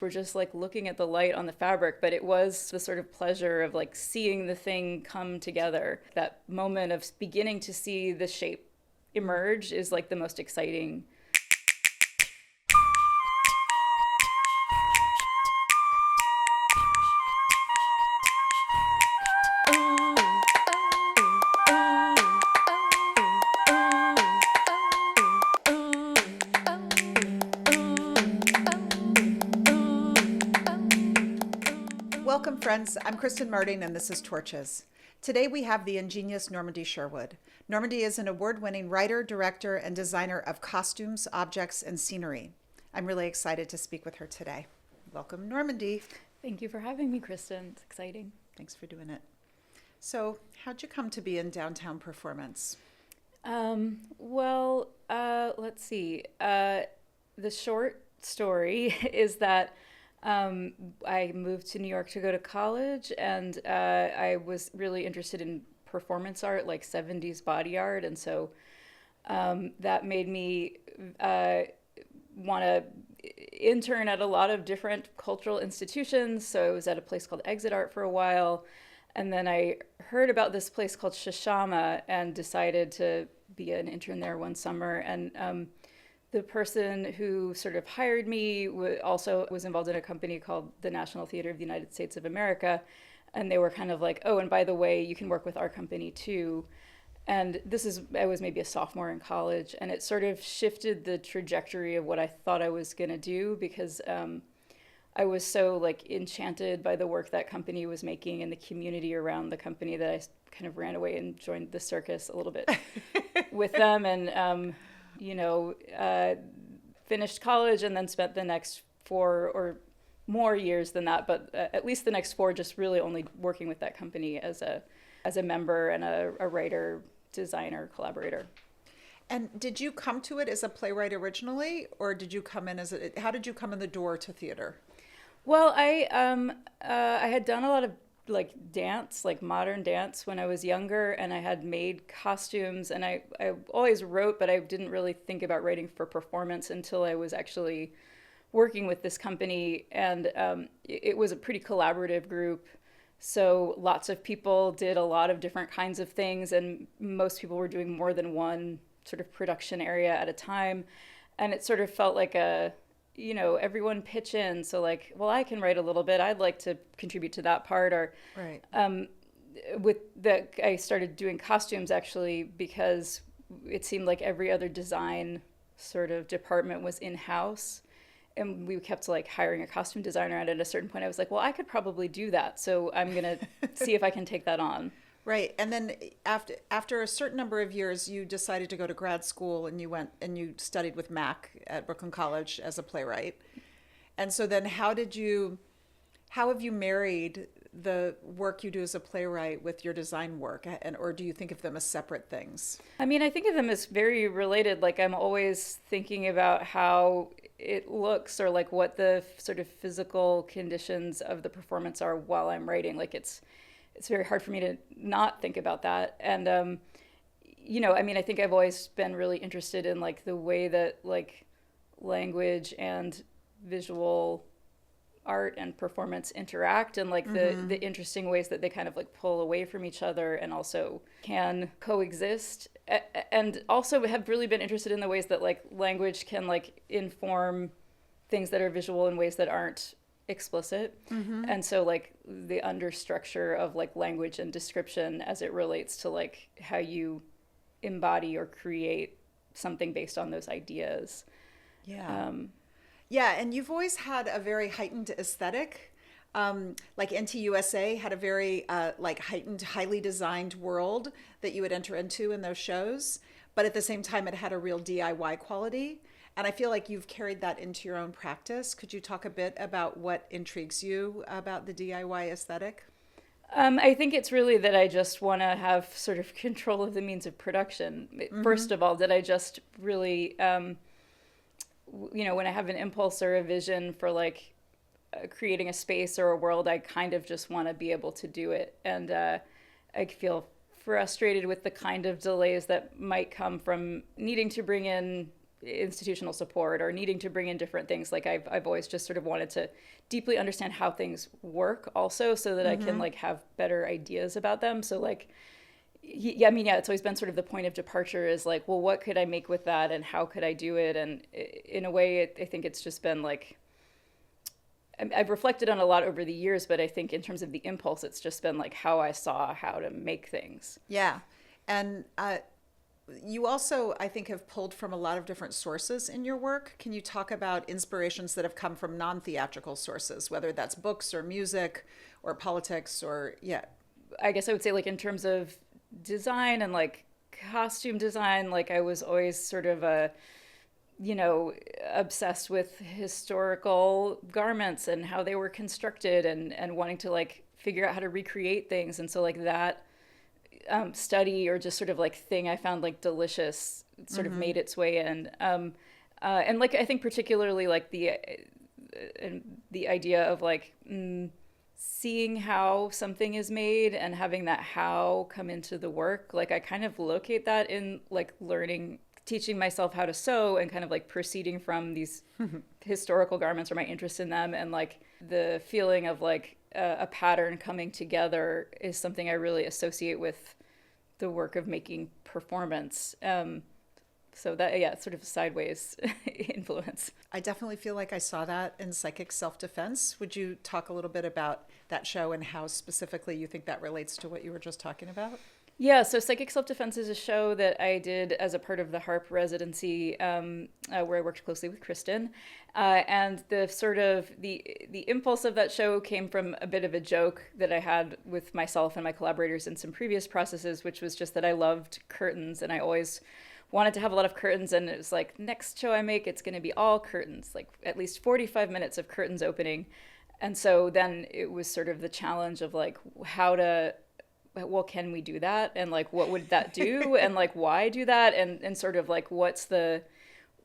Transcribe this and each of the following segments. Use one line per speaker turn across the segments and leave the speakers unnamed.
We're just like looking at the light on the fabric, but it was the sort of pleasure of like seeing the thing come together. That moment of beginning to see the shape emerge is like the most exciting.
Welcome, friends. I'm Kristin Marting, and this is Torches. Today we have the ingenious Normandy Sherwood. Normandy is an award-winning writer, director, and designer of costumes, objects, and scenery. I'm really excited to speak with her today. Welcome, Normandy.
Thank you for having me, Kristin. It's exciting.
Thanks for doing it. So, how'd you come to be in downtown performance?
Let's see. The short story is that I moved to New York to go to college, and I was really interested in performance art, like 70s body art, and so that made me want to intern at a lot of different cultural institutions. So I was at a place called Exit Art for a while, and then I heard about this place called Shishama and decided to be an intern there one summer. And the person who sort of hired me also was involved in a company called the National Theater of the United States of America. And they were kind of like, oh, and by the way, you can work with our company too. And I was maybe a sophomore in college, and it sort of shifted the trajectory of what I thought I was going to do, because I was so like enchanted by the work that company was making and the community around the company that I kind of ran away and joined the circus a little bit with them. And finished college and then spent the next 4 or more years than that, but at least the next 4 just really only working with that company as a member and a writer, designer, collaborator.
And did you come to it as a playwright originally, or did you come in how did you come in the door to theater?
Well, I had done a lot of like dance, like modern dance when I was younger, and I had made costumes, and I always wrote, but I didn't really think about writing for performance until I was actually working with this company. And it was a pretty collaborative group, so lots of people did a lot of different kinds of things, and most people were doing more than one sort of production area at a time. And it sort of felt like everyone pitch in. So like, well, I can write a little bit. I'd like to contribute to that part. Or
right.
I started doing costumes actually because it seemed like every other design sort of department was in-house. And we kept like hiring a costume designer. And at a certain point I was like, well, I could probably do that. So I'm going to see if I can take that on.
Right. And then after a certain number of years, you decided to go to grad school, and you went and you studied with Mac at Brooklyn College as a playwright. And so then how have you married the work you do as a playwright with your design work? Or do you think of them as separate things?
I mean, I think of them as very related. Like I'm always thinking about how it looks, or like what the sort of physical conditions of the performance are while I'm writing. Like it's very hard for me to not think about that. And, I think I've always been really interested in like the way that like language and visual art and performance interact, and like the interesting ways that they kind of like pull away from each other and also can coexist. And also have really been interested in the ways that like language can like inform things that are visual in ways that aren't explicit. And so like the understructure of like language and description as it relates to like how you embody or create something based on those ideas.
And you've always had a very heightened aesthetic. Like NTUSA had a very heightened, highly designed world that you would enter into in those shows, but at the same time it had a real DIY quality. And I feel like you've carried that into your own practice. Could you talk a bit about what intrigues you about the DIY aesthetic?
I think it's really that I just want to have sort of control of the means of production. First of all, that I just really, when I have an impulse or a vision for like creating a space or a world, I kind of just want to be able to do it. And I feel frustrated with the kind of delays that might come from needing to bring in institutional support or needing to bring in different things. Like I've always just sort of wanted to deeply understand how things work also, so that I can like have better ideas about them. So like, yeah, I mean, yeah, it's always been sort of the point of departure is like, well, what could I make with that and how could I do it? And in a way, I think it's just been like, I've reflected on a lot over the years, but I think in terms of the impulse, it's just been like how I saw how to make things.
Yeah. And you also, I think, have pulled from a lot of different sources in your work. Can you talk about inspirations that have come from non-theatrical sources, whether that's books or music or politics or, yeah.
I guess I would say like in terms of design and like costume design, like I was always sort of obsessed with historical garments and how they were constructed and wanting to like figure out how to recreate things. And so like that study or just sort of like thing I found like delicious sort of made its way in. And like I think particularly like the idea of like seeing how something is made and having that how come into the work. Like I kind of locate that in like teaching myself how to sew and kind of like proceeding from these historical garments or my interest in them, and like the feeling of like a pattern coming together is something I really associate with the work of making performance. So that, yeah, it's sort of a sideways influence.
I definitely feel like I saw that in Psychic Self-Defense. Would you talk a little bit about that show and how specifically you think that relates to what you were just talking about?
Yeah, so Psychic Self-Defense is a show that I did as a part of the HARP residency, where I worked closely with Kristin. And the sort of the impulse of that show came from a bit of a joke that I had with myself and my collaborators in some previous processes, which was just that I loved curtains and I always wanted to have a lot of curtains. And it was like, next show I make, it's going to be all curtains, like at least 45 minutes of curtains opening. And so then it was sort of the challenge of like well, can we do that? And like, what would that do? And like, why do that? And sort of like, what's the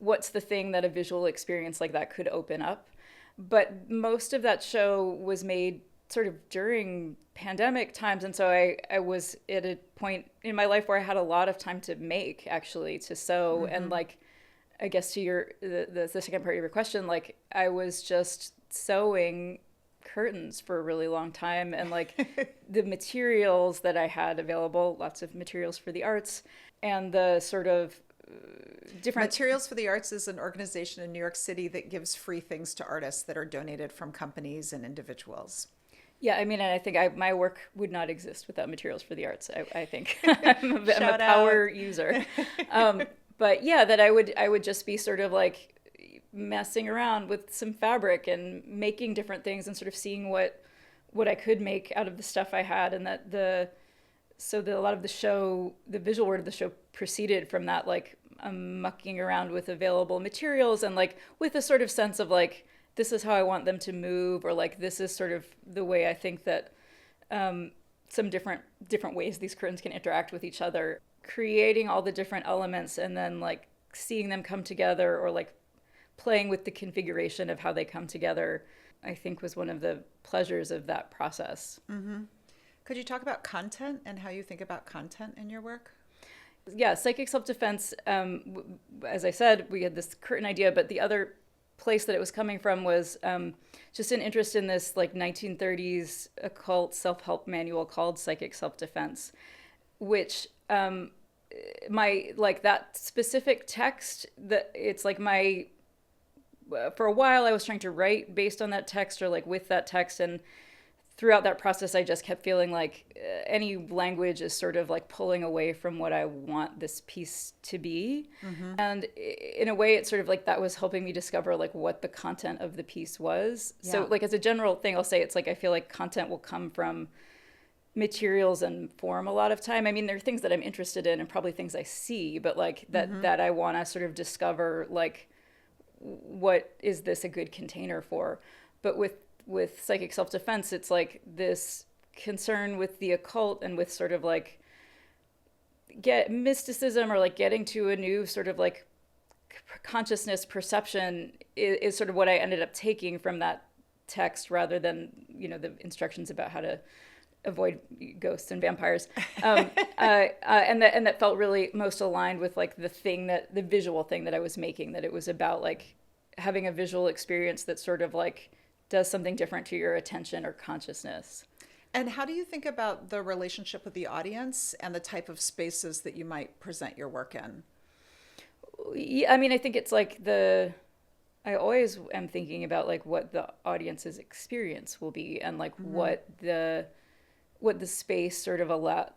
thing that a visual experience like that could open up? But most of that show was made sort of during pandemic times. And so I was at a point in my life where I had a lot of time to make, actually, to sew. And like, I guess to the second part of your question, like I was just sewing curtains for a really long time, and like the materials that I had available, lots of materials for the arts, and the sort of different
Materials for the Arts is an organization in New York City that gives free things to artists that are donated from companies and individuals.
Yeah, I mean, and I think my work would not exist without Materials for the Arts. I think I'm a power user. But yeah, that I would just be sort of like messing around with some fabric and making different things and sort of seeing what I could make out of the stuff I had, and that a lot of the show, the visual word of the show proceeded from that, like mucking around with available materials and like with a sort of sense of like, this is how I want them to move, or like this is sort of the way I think that some different ways these curtains can interact with each other, creating all the different elements and then like seeing them come together, or like playing with the configuration of how they come together, I think was one of the pleasures of that process.
Mm-hmm. Could you talk about content and how you think about content in your work?
Yeah, Psychic Self-Defense, as I said, we had this curtain idea, but the other place that it was coming from was just an interest in this like 1930s occult self-help manual called Psychic Self-Defense, which my like that specific text, that it's like my for a while I was trying to write based on that text or like with that text, and throughout that process I just kept feeling like any language is sort of like pulling away from what I want this piece to be. And in a way it's sort of like that was helping me discover like what the content of the piece was. Yeah. So like as a general thing I'll say it's like I feel like content will come from materials and form a lot of time. I mean, there are things that I'm interested in and probably things I see, but like that I want to sort of discover like, what is this a good container for? But with Psychic Self-Defense, it's like this concern with the occult and with sort of like get mysticism, or like getting to a new sort of like consciousness perception is sort of what I ended up taking from that text, rather than, the instructions about how to avoid ghosts and vampires. And that felt really most aligned with like the visual thing that I was making, that it was about like having a visual experience that sort of like does something different to your attention or consciousness.
And how do you think about the relationship with the audience and the type of spaces that you might present your work in?
Yeah, I mean, I think it's like I always am thinking about like what the audience's experience will be, and like what the space sort of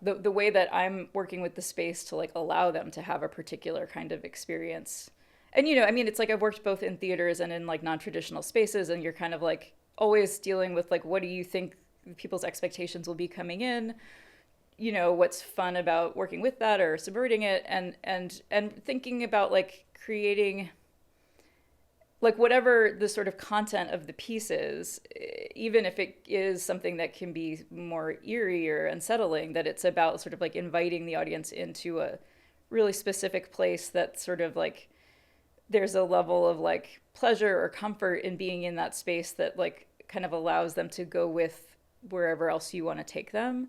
the way that I'm working with the space to like allow them to have a particular kind of experience. And, you know, I mean, it's like I've worked both in theaters and in like non-traditional spaces, and you're kind of like always dealing with like, what do you think people's expectations will be coming in? You know, what's fun about working with that or subverting it, and thinking about like creating like whatever the sort of content of the piece is, even if it is something that can be more eerie or unsettling, that it's about sort of like inviting the audience into a really specific place that sort of like there's a level of like pleasure or comfort in being in that space that like kind of allows them to go with wherever else you want to take them.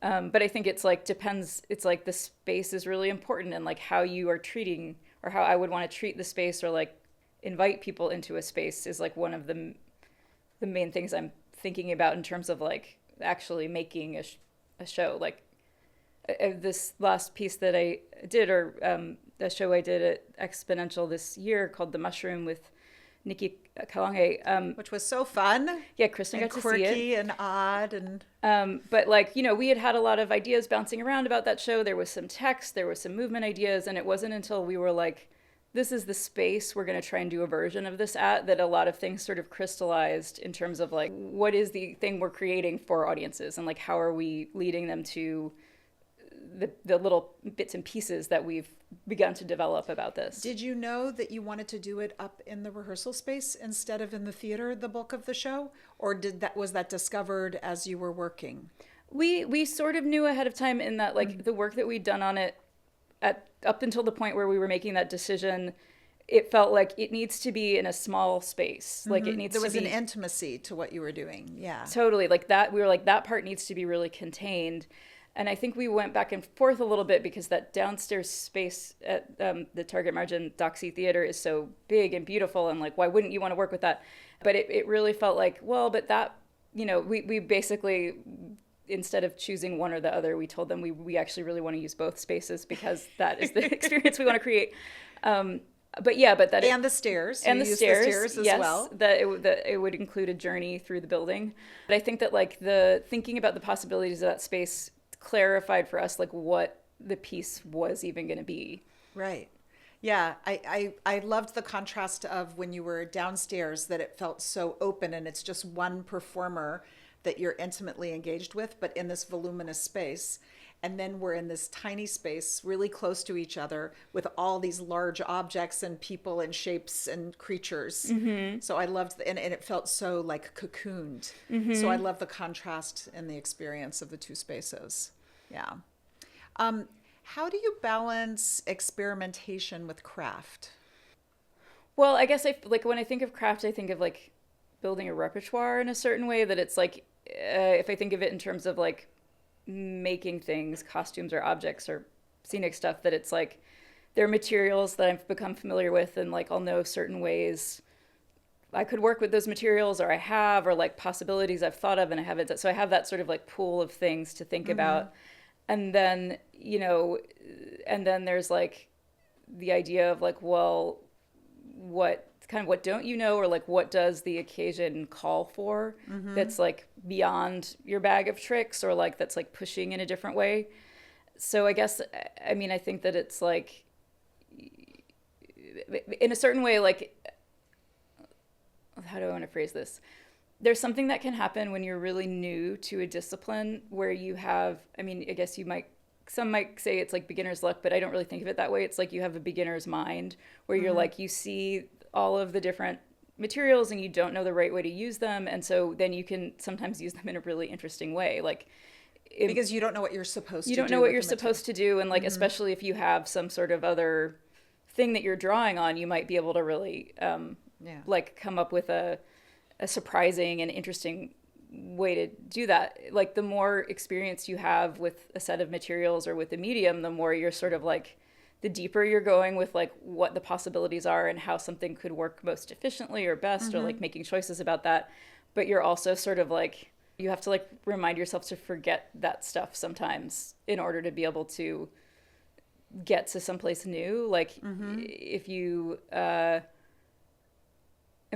But I think it's like depends. It's like the space is really important, and like how you are treating, or how I would want to treat the space, or like invite people into a space is like one of the main things I'm thinking about in terms of like actually making a show. Like this last piece that I did, or a show I did at Exponential this year called The Mushroom with Nikki Calonge,
which was so fun.
Yeah, Kristin got to see it.
Quirky and odd, and
but like, you know, we had a lot of ideas bouncing around about that show. There was some text, there was some movement ideas, and it wasn't until we were like, this is the space we're going to try and do a version of this at, that a lot of things sort of crystallized in terms of like, what is the thing we're creating for audiences, and like how are we leading them to the little bits and pieces that we've begun to develop about this.
Did you know that you wanted to do it up in the rehearsal space instead of in the theater, the bulk of the show? Or was that discovered as you were working?
We sort of knew ahead of time, in that like the work that we'd done on it up until the point where we were making that decision, it felt like it needs to be in a small space. Like it needs to be...
There was an intimacy to what you were doing. Yeah.
Totally. Like that, we were like, that part needs to be really contained. And I think we went back and forth a little bit, because that downstairs space at the Target Margin Doxy Theater is so big and beautiful, and like, why wouldn't you want to work with that? But it really felt like, well, but that, you know, we basically, instead of choosing one or the other, we told them we actually really want to use both spaces, because that is the experience we want to create. But yeah, but that...
And the stairs.
And the stairs
as
yes,
well.
That it would include a journey through the building. But I think that like the thinking about the possibilities of that space clarified for us like what the piece was even going to be.
Right. Yeah, I loved the contrast of when you were downstairs, that it felt so open and it's just one performer that you're intimately engaged with, but in this voluminous space. And then we're in this tiny space really close to each other with all these large objects and people and shapes and creatures. So I loved, and it felt so like cocooned. So I love the contrast and the experience of the two spaces. Yeah. How do you balance experimentation with craft?
Well, I guess when I think of craft, I think of like building a repertoire in a certain way, that it's like, if I think of it in terms of like making things, costumes or objects or scenic stuff, that it's like there are materials that I've become familiar with, and like I'll know certain ways I could work with those materials, or I have, or like possibilities I've thought of and I haven't. So I have that sort of like pool of things to think about. And then, you know, and then there's like the idea of like, well, what don't you know, or like what does the occasion call for, that's like beyond your bag of tricks, or like that's like pushing in a different way. So I guess, I mean, I think that it's like, in a certain way, like, how do I want to phrase this? There's something that can happen when you're really new to a discipline, where you have, I mean, I guess some might say it's like beginner's luck, but I don't really think of it that way. It's like you have a beginner's mind, where you're like, you see all of the different materials and you don't know the right way to use them. And so then you can sometimes use them in a really interesting way. Like,
because you don't know what you're supposed to do.
You don't know what you're supposed to do. And like, especially if you have some sort of other thing that you're drawing on, you might be able to really like come up with a surprising and interesting way to do that. Like the more experience you have with a set of materials or with a medium, the more you're sort of like, the deeper you're going with like what the possibilities are and how something could work most efficiently or best, or like making choices about that. But you're also sort of like, you have to like remind yourself to forget that stuff sometimes in order to be able to get to someplace new. Like if you, I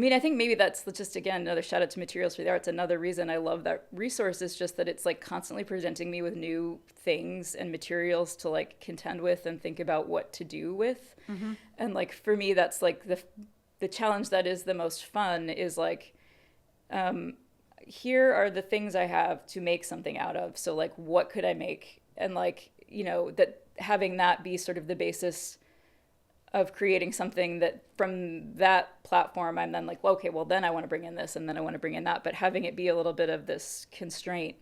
mean, I think maybe that's just, again, another shout out to Materials for the Arts. Another reason I love that resource is just that it's like constantly presenting me with new things and materials to like contend with and think about what to do with. And like, for me, that's like the challenge that is the most fun is like, here are the things I have to make something out of. So like, what could I make? And like, you know, that having that be sort of the basis of creating something that from that platform, I'm then like, well, okay, well then I want to bring in this and then I want to bring in that, but having it be a little bit of this constraint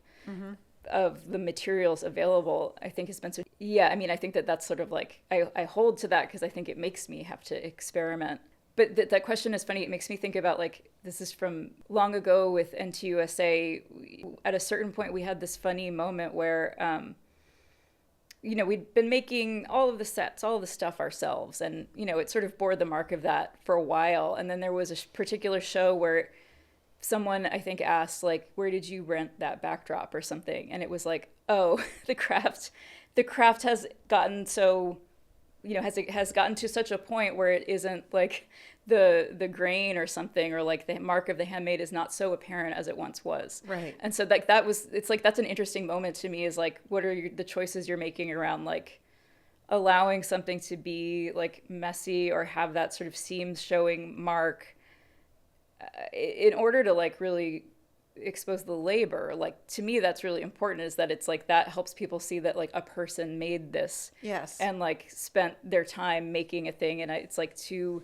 of the materials available, I think has been so, yeah, I mean, I think that that's sort of like, I hold to that because I think it makes me have to experiment. But that question is funny. It makes me think about like, this is from long ago with NTUSA. At a certain point, we had this funny moment where, you know, we'd been making all of the sets, all of the stuff ourselves. And, you know, it sort of bore the mark of that for a while. And then there was a particular show where someone, I think, asked, like, where did you rent that backdrop or something? And it was like, oh, the craft has gotten so, you know, has gotten to such a point where it isn't like the grain or something, or like the mark of the handmade is not so apparent as it once was.
Right.
And so like it's like, that's an interesting moment to me, is like, what are the choices you're making around like allowing something to be like messy or have that sort of seams showing mark in order to like really expose the labor. Like, to me, that's really important, is that it's like, that helps people see that like a person made this.
Yes.
And like spent their time making a thing. And it's like to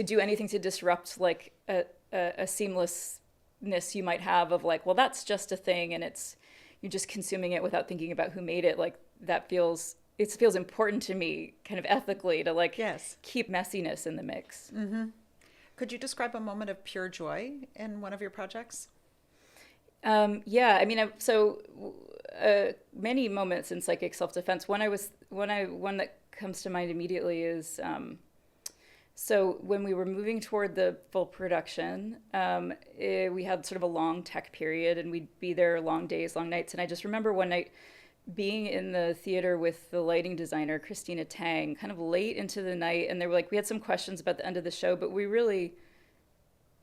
do anything to disrupt like a seamlessness you might have of like, well, that's just a thing and you're just consuming it without thinking about who made it. Like, it feels important to me kind of ethically to like keep messiness in the mix.
Could you describe a moment of pure joy in one of your projects?
Yeah, I mean, many moments in psychic self-defense. One that comes to mind immediately is, so when we were moving toward the full production, we had sort of a long tech period, and we'd be there long days, long nights. And I just remember one night being in the theater with the lighting designer, Christina Tang, kind of late into the night. And we had some questions about the end of the show, but we really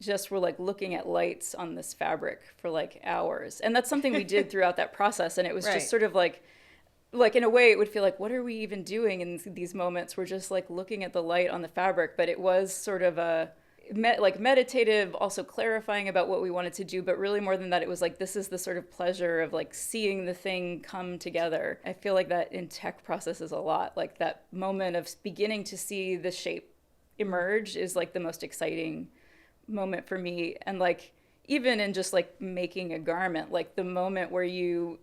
just were like looking at lights on this fabric for like hours. And that's something we did throughout that process. And it was just sort of like in a way it would feel like, what are we even doing in these moments? We're just like looking at the light on the fabric, but it was sort of like meditative, also clarifying about what we wanted to do. But really more than that, it was like, this is the sort of pleasure of like seeing the thing come together. I feel like that in tech processes a lot, like that moment of beginning to see the shape emerge is like the most exciting moment for me. And like, even in just like making a garment, like the moment where you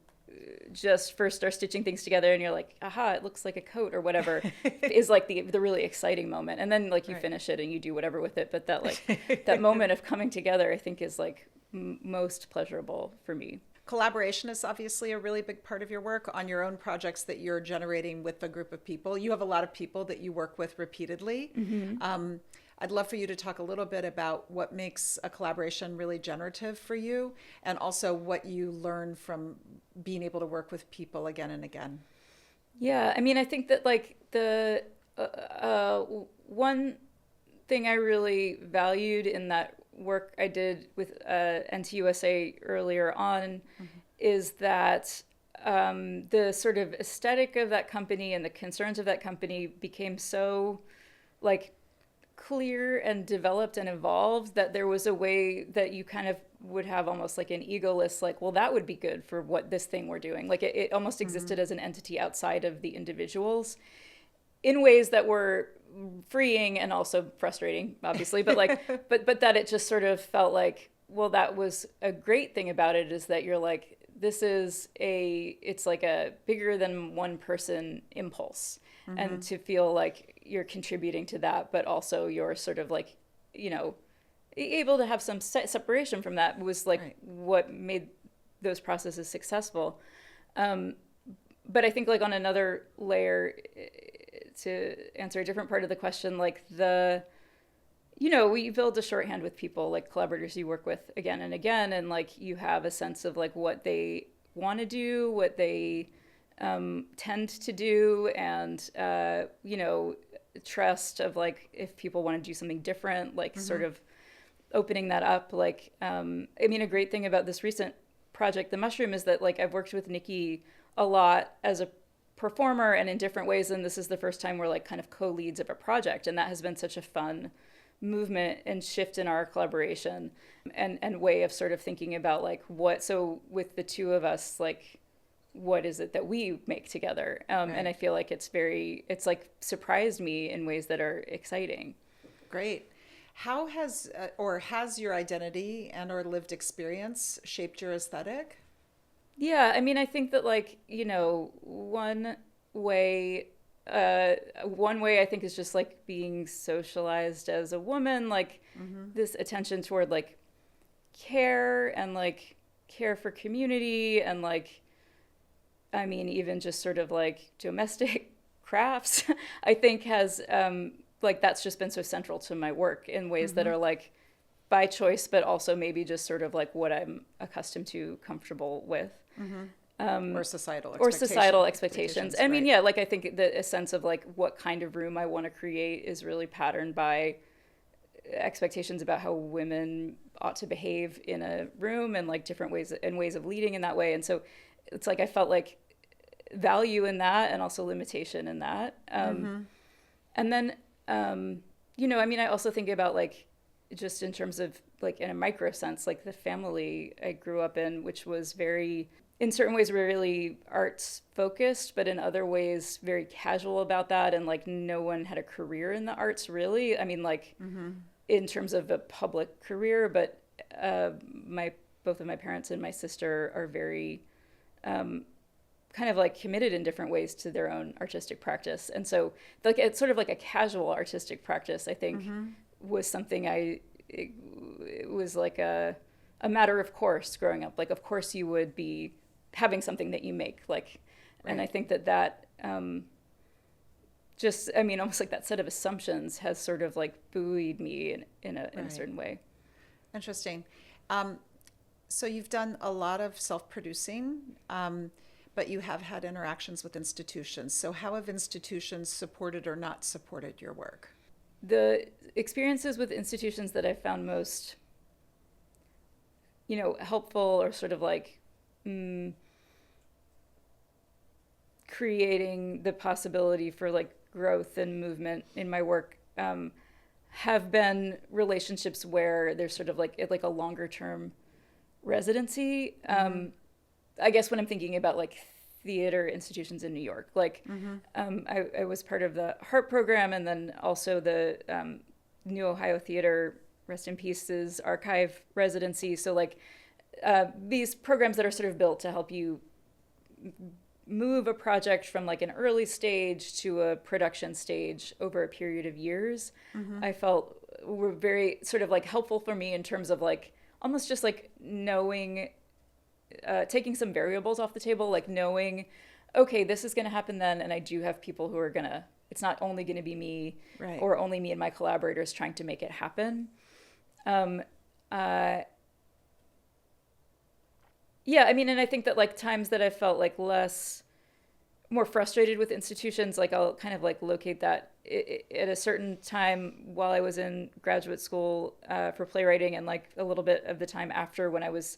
just first start stitching things together and you're like, aha, it looks like a coat or whatever, is like the really exciting moment. And then like you finish it and you do whatever with it. But that like that moment of coming together, I think is like most pleasurable for me.
Collaboration is obviously a really big part of your work on your own projects that you're generating with a group of people. You have a lot of people that you work with repeatedly. I'd love for you to talk a little bit about what makes a collaboration really generative for you, and also what you learn from being able to work with people again and again.
Yeah, I mean, I think that like the one thing I really valued in that work I did with NTUSA earlier on is that the sort of aesthetic of that company and the concerns of that company became so like clear and developed and evolved that there was a way that you kind of would have almost like an egoless, like, well, that would be good for what this thing we're doing. Like it almost existed as an entity outside of the individuals in ways that were freeing and also frustrating, obviously, but like, but that it just sort of felt like, well, that was a great thing about it, is that you're like, it's like a bigger than one person impulse. And to feel like you're contributing to that, but also you're sort of like, you know, able to have some separation from that was like
Right.
what made those processes successful. But I think like on another layer, to answer a different part of the question, like we build a shorthand with people, like collaborators you work with again and again, and like you have a sense of like what they want to do, what they tend to do, and trust of like if people want to do something different, like sort of opening that up. Like a great thing about this recent project, The Mushroom, is that like I've worked with Nikki a lot as a performer and in different ways, and this is the first time we're like kind of co-leads of a project, and that has been such a fun movement and shift in our collaboration and way of sort of thinking about like so with the two of us, like what is it that we make together,
Right.
and I feel like it's like surprised me in ways that are exciting.
Great. How has your identity and or lived experience shaped your aesthetic?
Yeah, I think that like, one way I think is just like being socialized as a woman, like this attention toward like care and like care for community and like, even just sort of like domestic crafts, I think has, like that's just been so central to my work in ways that are like by choice, but also maybe just sort of like what I'm accustomed to, comfortable with.
Or societal expectations.
I mean,
right.
yeah, like I think a sense of like what kind of room I want to create is really patterned by expectations about how women ought to behave in a room and like different ways and ways of leading in that way. And so it's like I felt like value in that and also limitation in that. And then, I also think about like just in terms of like in a micro sense, like the family I grew up in, which was very, in certain ways, we're really arts focused, but in other ways, very casual about that. And like no one had a career in the arts, really. In terms of a public career, but both of my parents and my sister are very kind of like committed in different ways to their own artistic practice. And so like it's sort of like a casual artistic practice, I think, was something it was like a matter of course growing up. Like, of course you would be having something that you make, like, right. And I think that almost like that set of assumptions has sort of like buoyed me in a certain way.
Interesting. So you've done a lot of self-producing, but you have had interactions with institutions. So how have institutions supported or not supported your work?
The experiences with institutions that I found most, helpful or sort of like creating the possibility for like growth and movement in my work have been relationships where there's sort of like a longer term residency. I guess when I'm thinking about like theater institutions in New York, like I was part of the HARP program and then also the New Ohio Theater, rest in peace's archive residency. So like these programs that are sort of built to help you move a project from like an early stage to a production stage over a period of years, I felt were very sort of like helpful for me in terms of like almost just like knowing, taking some variables off the table, like knowing, okay, this is going to happen then, and I do have people who are going to, it's not only going to be me,
right.
or only me and my collaborators trying to make it happen. And I think that like times that I felt like more frustrated with institutions, like I'll kind of like locate that at a certain time while I was in graduate school for playwriting, and like a little bit of the time after when I was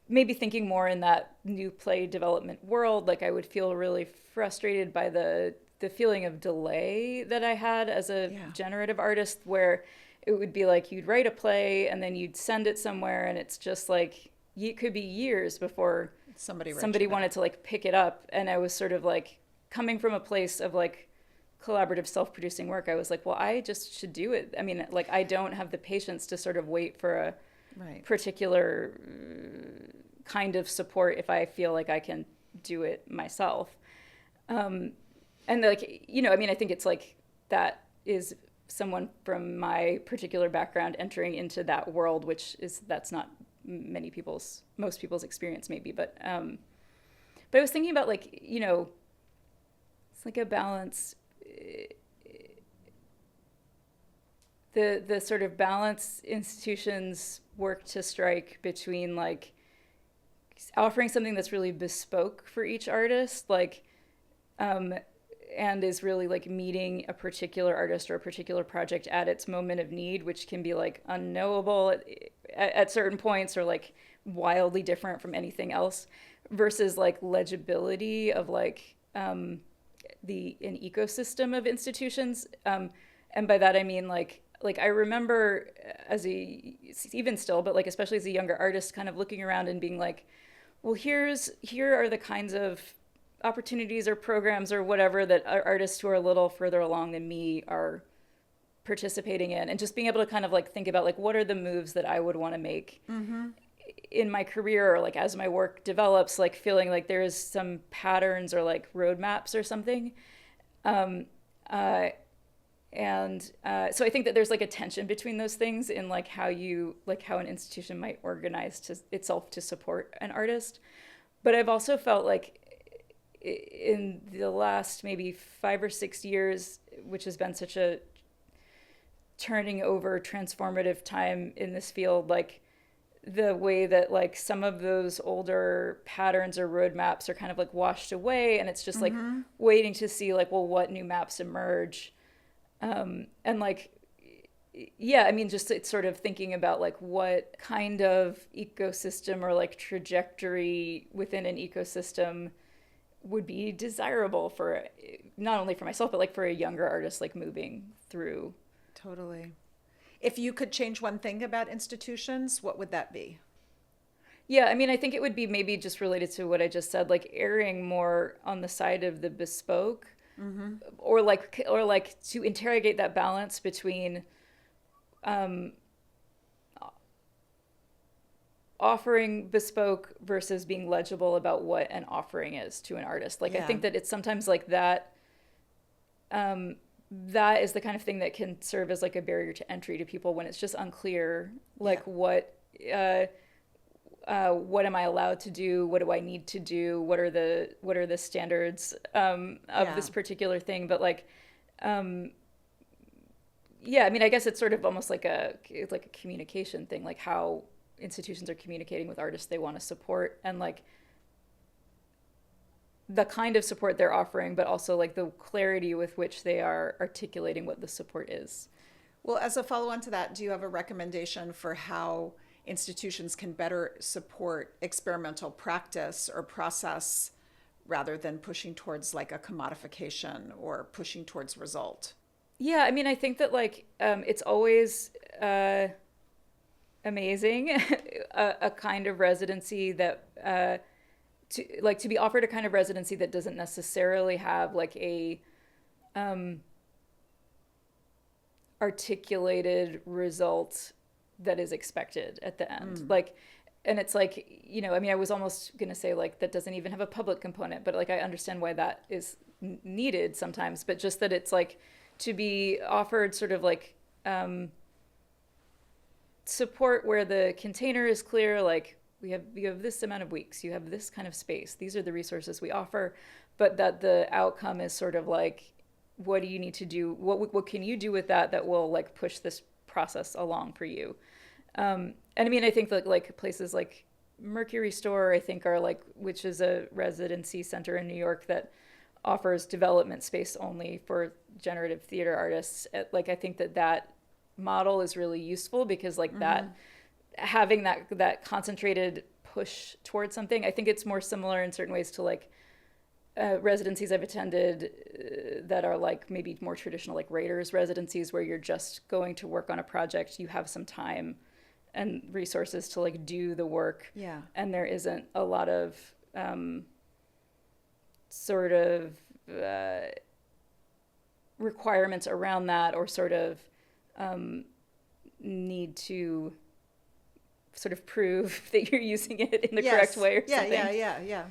maybe thinking more in that new play development world. Like I would feel really frustrated by the feeling of delay that I had as a generative artist, where it would be like you'd write a play and then you'd send it somewhere, and it's just like it could be years before somebody wanted to like pick it up. And I was sort of like coming from a place of like collaborative self-producing work. I was like, well, I just should do it. I mean, like I don't have the patience to sort of wait for a particular kind of support if I feel like I can do it myself. And like, I think it's like that is someone from my particular background entering into that world, that's not most people's experience maybe, but I was thinking about like, it's like a balance, the sort of balance institutions work to strike between like offering something that's really bespoke for each artist, like, and is really like meeting a particular artist or a particular project at its moment of need, which can be like unknowable at certain points or like wildly different from anything else, versus like legibility of like an ecosystem of institutions. And by that I mean like I remember even still, but like especially as a younger artist, kind of looking around and being like, well, here are the kinds of opportunities or programs or whatever that artists who are a little further along than me are participating in, and just being able to kind of like think about like what are the moves that I would want to make in my career, or like as my work develops, like feeling like there is some patterns or like roadmaps or something. So I think that there's like a tension between those things in like how an institution might organize itself to support an artist. But I've also felt like in the last maybe 5 or 6 years, which has been such a turning over transformative time in this field, like the way that like some of those older patterns or roadmaps are kind of like washed away, and it's just like waiting to see like, well, what new maps emerge. And like, yeah, I mean, just it's sort of thinking about like what kind of ecosystem or like trajectory within an ecosystem would be desirable for not only for myself, but like for a younger artist, like moving through.
Totally. If you could change one thing about institutions, what would that be?
Yeah, I mean, I think it would be maybe just related to what I just said, like erring more on the side of the bespoke, or like to interrogate that balance between offering bespoke versus being legible about what an offering is to an artist. Like, I think that it's sometimes like that, that is the kind of thing that can serve as like a barrier to entry to people when it's just unclear, like what am I allowed to do? What do I need to do? What are the standards of this particular thing? But like, yeah, I mean, I guess it's sort of almost like a communication thing, like how institutions are communicating with artists they want to support, and like the kind of support they're offering, but also like the clarity with which they are articulating what the support is.
Well, as a follow-on to that, do you have a recommendation for how institutions can better support experimental practice or process rather than pushing towards like a commodification or pushing towards result?
Yeah, I mean, I think that like it's always amazing a kind of residency that to be offered a kind of residency that doesn't necessarily have like a articulated result that is expected at the end. Like, and it's like, I mean, I was almost gonna say like that doesn't even have a public component, but like I understand why that is needed sometimes, but just that it's like to be offered sort of like support where the container is clear, like you have this amount of weeks, you have this kind of space, these are the resources we offer, but that the outcome is sort of like, what do you need to do, what can you do with that will like push this process along for you. And I mean, I think that like places like Mercury Store, I think are like, which is a residency center in New York that offers development space only for generative theater artists. Like, I think that model is really useful because like that, having that concentrated push towards something, I think it's more similar in certain ways to like residencies I've attended that are like maybe more traditional, like writers residencies, where you're just going to work on a project, you have some time and resources to like do the work, and there isn't a lot of sort of requirements around that, or sort of need to sort of prove that you're using it in the correct way or something.
Yeah.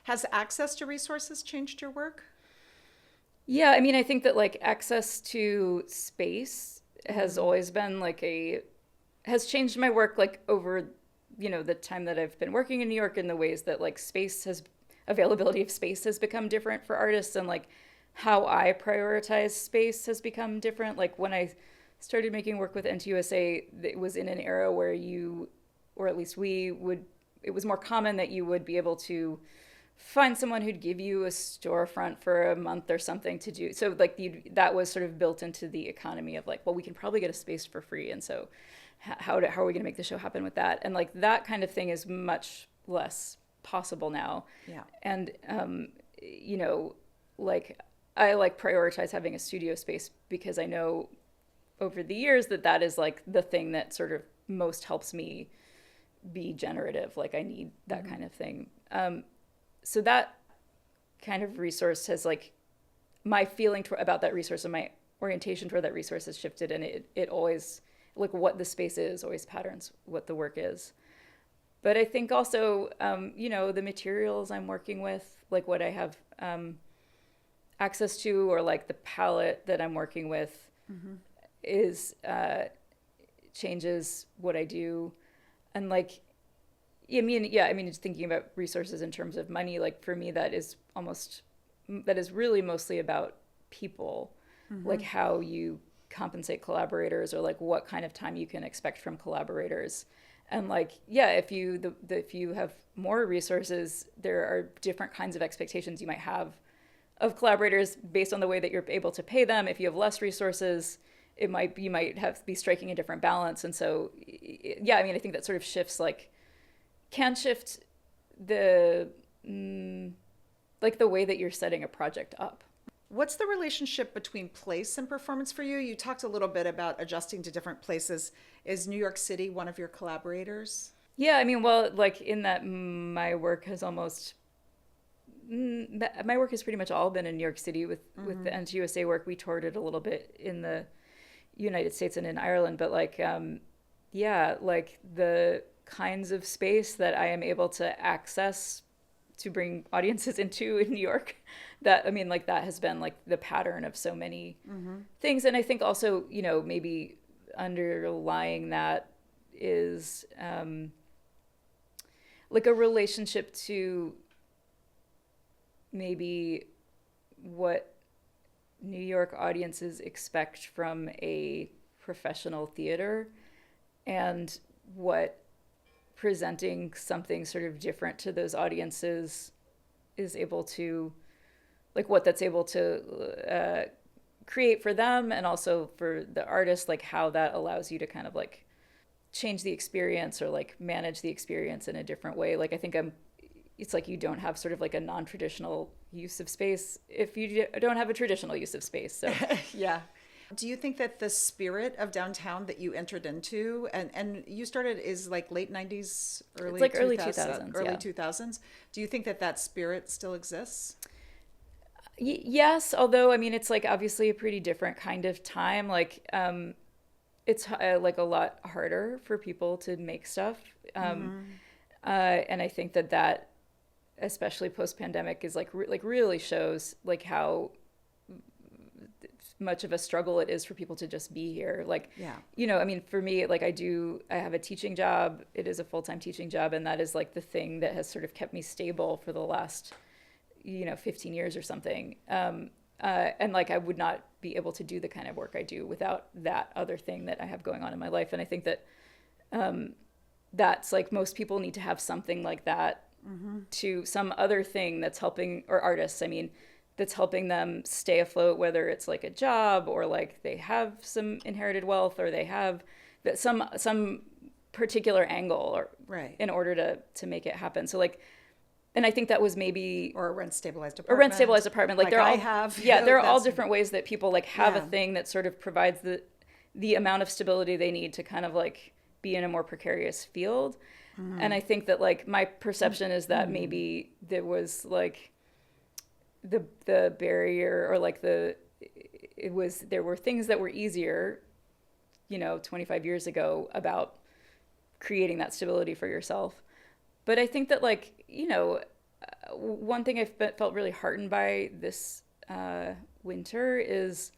Has access to resources changed your work?
Yeah, I mean, I think that like access to space has always been like has changed my work like over, the time that I've been working in New York, in the ways that like availability of space has become different for artists, and like how I prioritize space has become different. Like when I started making work with NTUSA, it was in an era where or at least it was more common that you would be able to find someone who'd give you a storefront for a month or something to do. So like that was sort of built into the economy of like, well, we can probably get a space for free. And so how are we going to make the show happen with that? And like that kind of thing is much less possible now.
Yeah.
And, like I like prioritize having a studio space because I know over the years that is like the thing that sort of most helps me be generative. Like I need that kind of thing. So that kind of resource has like my feeling about that resource and my orientation toward that resource has shifted, and it always like what the space is always patterns what the work is. But I think also, the materials I'm working with, like what I have access to, or like the palette that I'm working with is changes what I do. And like, just thinking about resources in terms of money, like for me, that is really mostly about people, like how you compensate collaborators, or like what kind of time you can expect from collaborators. And like, if you have more resources, there are different kinds of expectations you might have of collaborators based on the way that you're able to pay them. If you have less resources, you might be striking a different balance. And so, I think that sort of can shift the the way that you're setting a project up.
What's the relationship between place and performance for you? You talked a little bit about adjusting to different places. Is New York City one of your collaborators?
Yeah, like in that my work has pretty much all been in New York City. With the NTUSA work, we toured it a little bit in the United States and in Ireland, but like the kinds of space that I am able to access to bring audiences into in New York, that has been like the pattern of so many things. And I think also, maybe underlying that is like a relationship to maybe what New York audiences expect from a professional theater, and what presenting something sort of different to those audiences is able to, like what that's able to create for them, and also for the artist, like how that allows you to kind of like change the experience, or like manage the experience in a different way. Like I think it's like you don't have sort of like a non-traditional use of space if you don't have a traditional use of space. So
yeah. Do you think that the spirit of downtown that you entered into, and you started, is like late 90s, early 2000s? Early 2000s. Do you think that spirit still exists?
Yes, although it's like obviously a pretty different kind of time. Like it's like a lot harder for people to make stuff. And I think that especially post-pandemic is like really shows like how much of a struggle it is for people to just be here. Like, for me, like I have a teaching job. It is a full-time teaching job. And that is like the thing that has sort of kept me stable for the last, 15 years or something. And like, I would not be able to do the kind of work I do without that other thing that I have going on in my life. And I think that, that's like, most people need to have something like that, to some other thing that's helping, or artists, that's helping them stay afloat, whether it's like a job, or like they have some inherited wealth, or they have that some particular angle, or
right,
in order to make it happen. So like, and I think that was maybe,
or a rent stabilized apartment.
Like they're all,
I have.
There are all different ways that people like have a thing that sort of provides the amount of stability they need to kind of like be in a more precarious field. And I think that like my perception is that maybe there was like the barrier, or like there were things that were easier, 25 years ago, about creating that stability for yourself. But I think that like, one thing I've felt really heartened by this winter is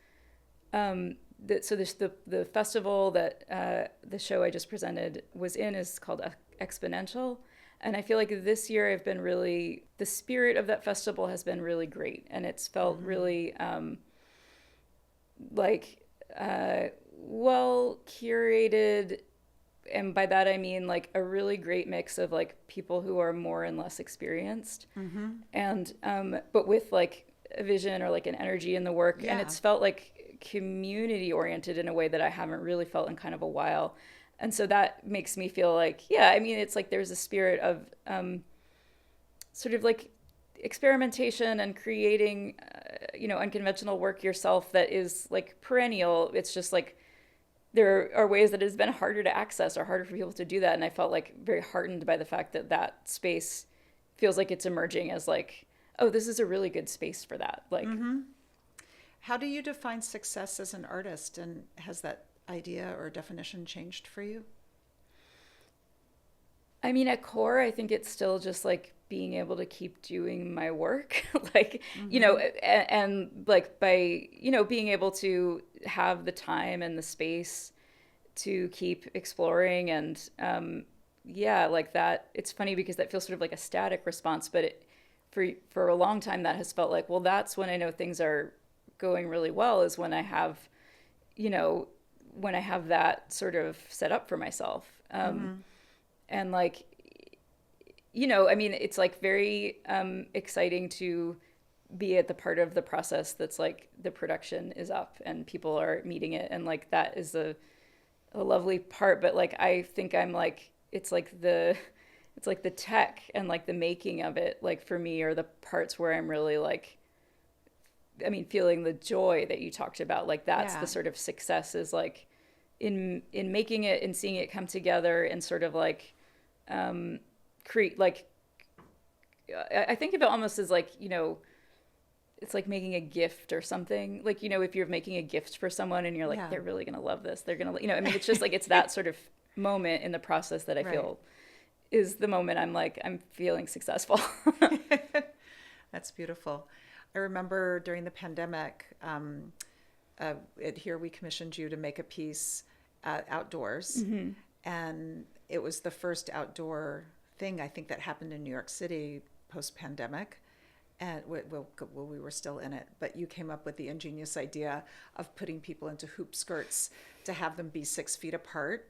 the festival that the show I just presented was in is called Exponential. And I feel like this year I've been really, the spirit of that festival has been really great. And it's felt really well curated. And by that I mean like a really great mix of like people who are more and less experienced. And but with like a vision or like an energy in the work. And it's felt like community oriented in a way that I haven't really felt in kind of a while. And so that makes me feel like, I mean, it's like there's a spirit of sort of like experimentation and creating, unconventional work yourself that is like perennial. It's just like there are ways that it has been harder to access or harder for people to do that. And I felt like very heartened by the fact that that space feels like it's emerging as like, oh, this is a really good space for that. Like,
how do you define success as an artist, and has that idea or definition changed for you?
I mean, at core, I think it's still just like being able to keep doing my work, like, and like by, being able to have the time and the space to keep exploring. And like that, it's funny because that feels sort of like a static response, but for a long time that has felt like, well, that's when I know things are going really well, is when I have, when I have that sort of set up for myself. And like, I mean, it's like very exciting to be at the part of the process that's like the production is up and people are meeting it. And like, that is a lovely part. But like, I think I'm like, it's like the tech and like the making of it, like for me, are the parts where I'm really like, I mean, feeling the joy that you talked about, like that's the sort of success, is like in making it and seeing it come together and sort of like create, like I think of it almost as like, it's like making a gift or something, like, if you're making a gift for someone and you're like, they're really gonna love this, they're gonna, I mean, it's just like, it's that sort of moment in the process that I feel is the moment I'm feeling successful.
That's beautiful. I remember during the pandemic, here we commissioned you to make a piece outdoors. And it was the first outdoor thing I think that happened in New York City post-pandemic. And we were still in it, but you came up with the ingenious idea of putting people into hoop skirts to have them be 6 feet apart.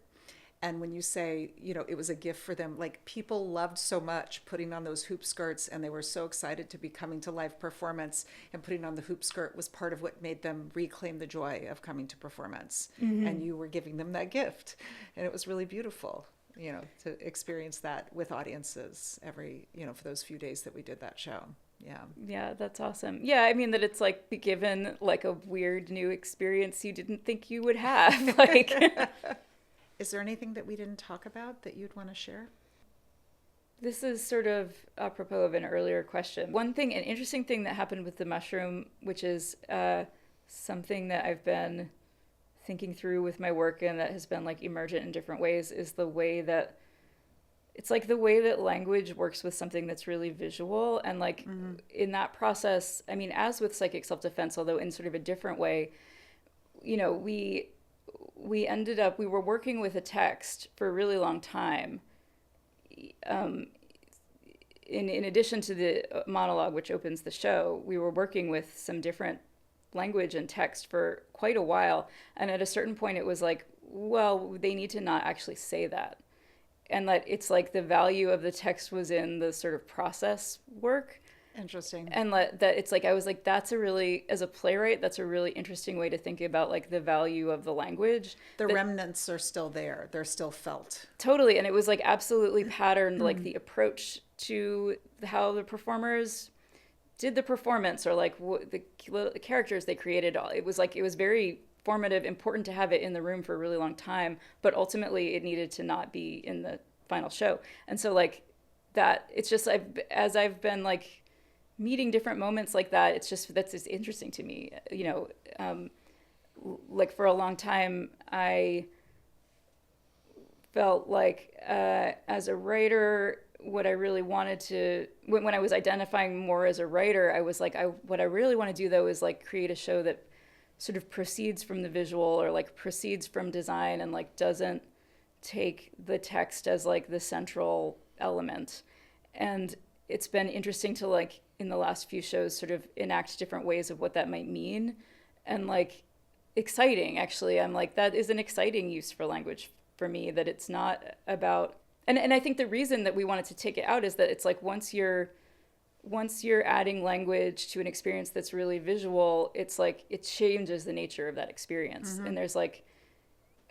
And when you say, it was a gift for them, like people loved so much putting on those hoop skirts, and they were so excited to be coming to live performance, and putting on the hoop skirt was part of what made them reclaim the joy of coming to performance. And you were giving them that gift. And it was really beautiful, to experience that with audiences every, for those few days that we did that show. Yeah,
that's awesome. Yeah, I mean that it's like given like a weird new experience you didn't think you would have. Like,
is there anything that we didn't talk about that you'd want to share?
This is sort of apropos of an earlier question. An interesting thing that happened with the mushroom, which is something that I've been thinking through with my work and that has been like emergent in different ways, is the way that it's like the way that language works with something that's really visual. And like in that process, I mean, as with psychic self-defense, although in sort of a different way, we ended up, we were working with a text for a really long time. In addition to the monologue, which opens the show, we were working with some different language and text for quite a while. And at a certain point, it was like, well, they need to not actually say that. And that it's like the value of the text was in the sort of process work.
Interesting.
And that it's like, I was like, that's a really, as a playwright, that's a really interesting way to think about like the value of the language.
The remnants are still there. They're still felt.
Totally. And it was like absolutely patterned, like the approach to how the performers did the performance, or like the characters they created. It was like, it was very formative, important to have it in the room for a really long time, but ultimately it needed to not be in the final show. And so like that, it's just, as I've been like meeting different moments like that, it's just interesting to me. Like for a long time, I felt like as a writer, what I really wanted to, when I was identifying more as a writer, I was like, what I really want to do though is like create a show that sort of proceeds from the visual, or like proceeds from design, and like doesn't take the text as like the central element. And it's been interesting to like in the last few shows sort of enact different ways of what that might mean, and like exciting actually. I'm like, that is an exciting use for language for me, that it's not about, and I think the reason that we wanted to take it out is that it's like once you're adding language to an experience that's really visual, it's like it changes the nature of that experience. And there's like,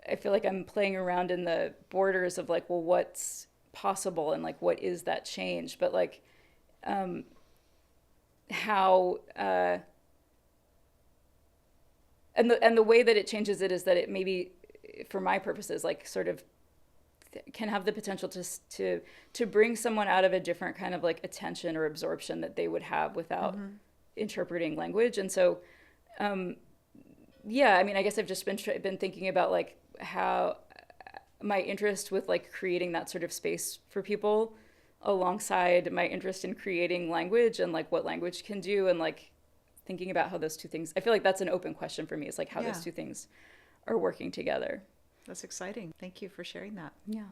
I feel like I'm playing around in the borders of like, well, what's possible and like what is that change, but like how and the way that it changes it is that it maybe, for my purposes, like sort of can have the potential to bring someone out of a different kind of like attention or absorption that they would have without interpreting language. And so yeah, I mean, I guess I've just been thinking about like how my interest with like creating that sort of space for people alongside my interest in creating language and like what language can do, and like thinking about how those two things, I feel like that's an open question for me, is like how those two things are working together.
That's exciting. Thank you for sharing that.
Yeah.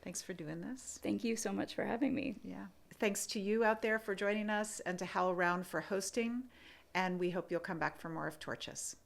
Thanks for doing this.
Thank you so much for having me.
Yeah. Thanks to you out there for joining us, and to HowlRound for hosting. And we hope you'll come back for more of Torches.